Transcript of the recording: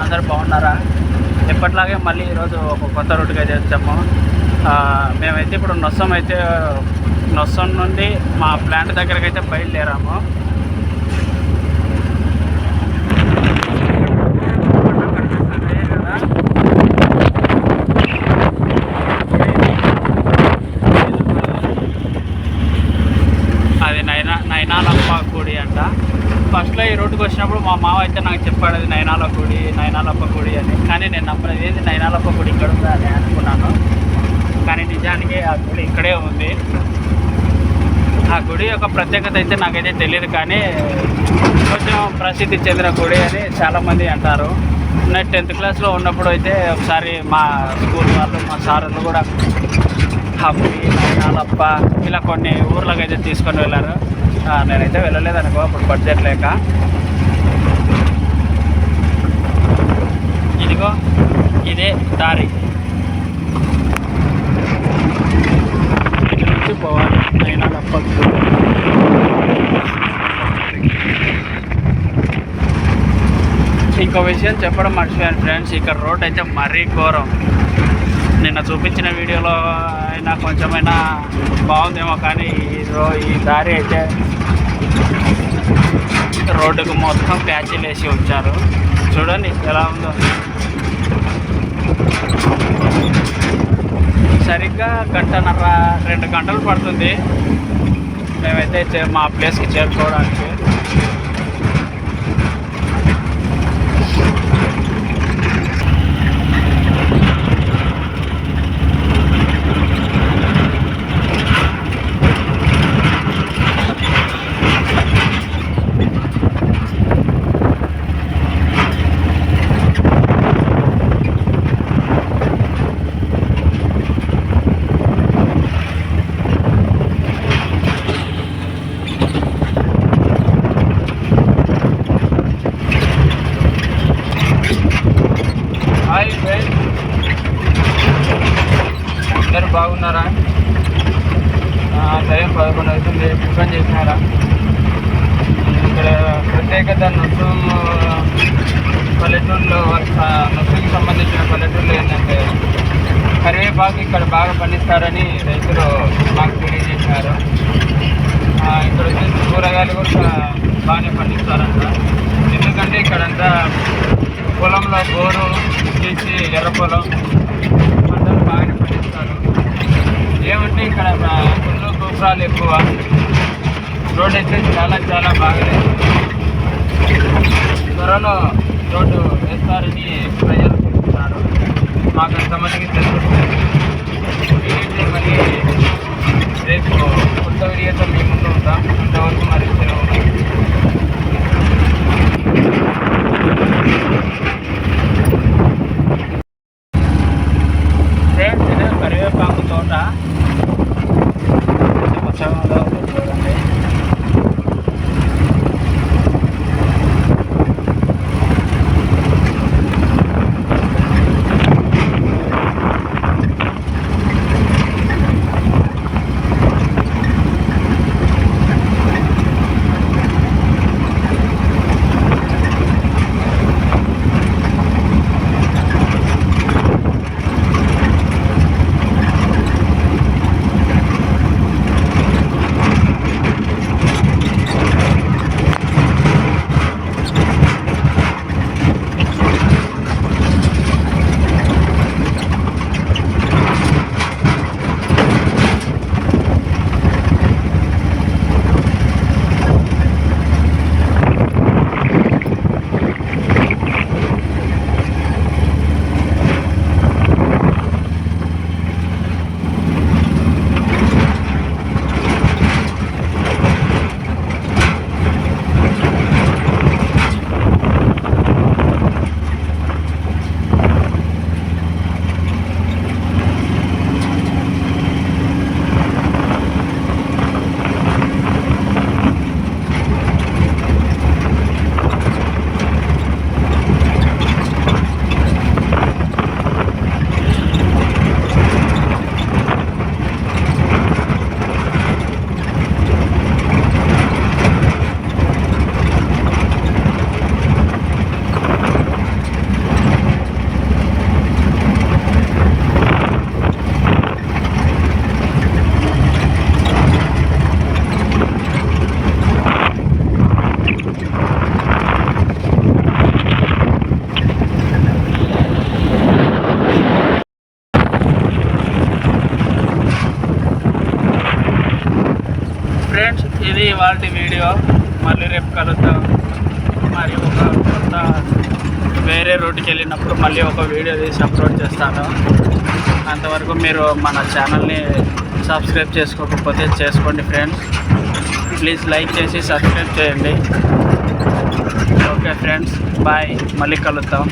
అందరు బాగున్నారా? ఎప్పట్లాగే మళ్ళీ ఈరోజు ఒక కొత్త రూట్కి అయితే వచ్చాము. మేమైతే ఇప్పుడు నొస్సం నుండి మా ప్లాంట్ దగ్గరికి అయితే బయలుదేరాము. అది నైనాలప్ప గుడి అంట. ఫస్ట్లో ఈ రోడ్డుకి వచ్చినప్పుడు మా మావ అయితే నాకు చెప్పాడు అది నైనాలప్ప గుడి అని. కానీ నేను నమ్మలేదు, ఏది నైనాలప్ప గుడి ఇక్కడ ఉందా అని అనుకున్నాను. కానీ నిజానికి ఆ గుడి ఇక్కడే ఉంది. ఆ గుడి యొక్క ప్రత్యేకత అయితే నాకైతే తెలియదు, కానీ కొంచెం ప్రసిద్ధి చెందిన గుడి అని చాలామంది అంటారు. నేను 10th క్లాస్లో ఉన్నప్పుడు అయితే ఒకసారి మా స్కూల్ వాళ్ళు మా సార్లు కూడా ఆ గుడి నైనాలప్ప ఇలా కొన్ని ఊర్లకు అయితే తీసుకొని వెళ్ళారు. నేనైతే వెళ్ళలేదు అనుకో, అప్పుడు బడ్జెట్ లేక. ఇదిగో ఇదే దారి, ఇటు నుంచి పోవాలి నైనాలప్పకు. ఇంకో విషయం చెప్పడం మర్చిపోయాను ఫ్రెండ్స్, ఇక్కడ రోడ్ అయితే మరీ ఘోరం. నిన్న చూపించిన వీడియోలో అయినా కొంచెమైనా బాగుందేమో, కానీ ఈ దారి అయితే రోడ్డుకు మొత్తం ప్యాచీలు వేసి ఉంచారు. చూడండి ఎలా ఉందో. సరిగ్గా 1.5-2 గంటలు పడుతుంది మేమైతే మా ప్లేస్కి చేరుకోవడానికి. అందరూ బాగున్నారా? టైం 11 అవుతుంది. టిఫిన్ చేసినారా? ఇక్కడ ప్రత్యేకత పల్లెటూరులో నొస్సుకి సంబంధించిన పల్లెటూరులో ఏంటంటే కరివేపాకు ఇక్కడ బాగా పండిస్తారని రైతులు మాకు తెలియజేసినారు. ఇక్కడ వచ్చేసి కూరగాయలు కూడా బాగానే పండిస్తారంట. ఎందుకంటే ఇక్కడంతా పొలంలో బోరు తీసి ఎర్ర పొలం పంటలు బాగానే పండిస్తారు. ఏమంటే ఇక్కడ పుల్లు గోపురాలు ఎక్కువ. రోడ్డు అయితే చాలా బాగలేదు. త్వరలో రోడ్డు వేస్తారని ప్రజలు చెప్తున్నారు. మాకు అంతమందికి తెలుస్తుంది. మరి రేపు కొత్త వీడియోతో మీ ముందు ఉంటాం. అంతవరకు మరి ఫ్రెండ్స్, ఇదే కరివేపాకు తోట. పచ్చగా చూడండి. ఇది ఇవాళ వీడియో. మళ్ళీ రేపు కలుద్దాం. మరి ఒక కొత్త వేరే రూట్కి వెళ్ళినప్పుడు మళ్ళీ ఒక వీడియో తీసి అప్లోడ్ చేస్తాను. అంతవరకు మీరు మన ఛానల్ని సబ్స్క్రైబ్ చేసుకోకపోతే చేసుకోండి ఫ్రెండ్స్. ప్లీజ్ లైక్ చేసి సబ్స్క్రైబ్ చేయండి. Okay friends, bye. మళ్ళీ కలుద్దాం.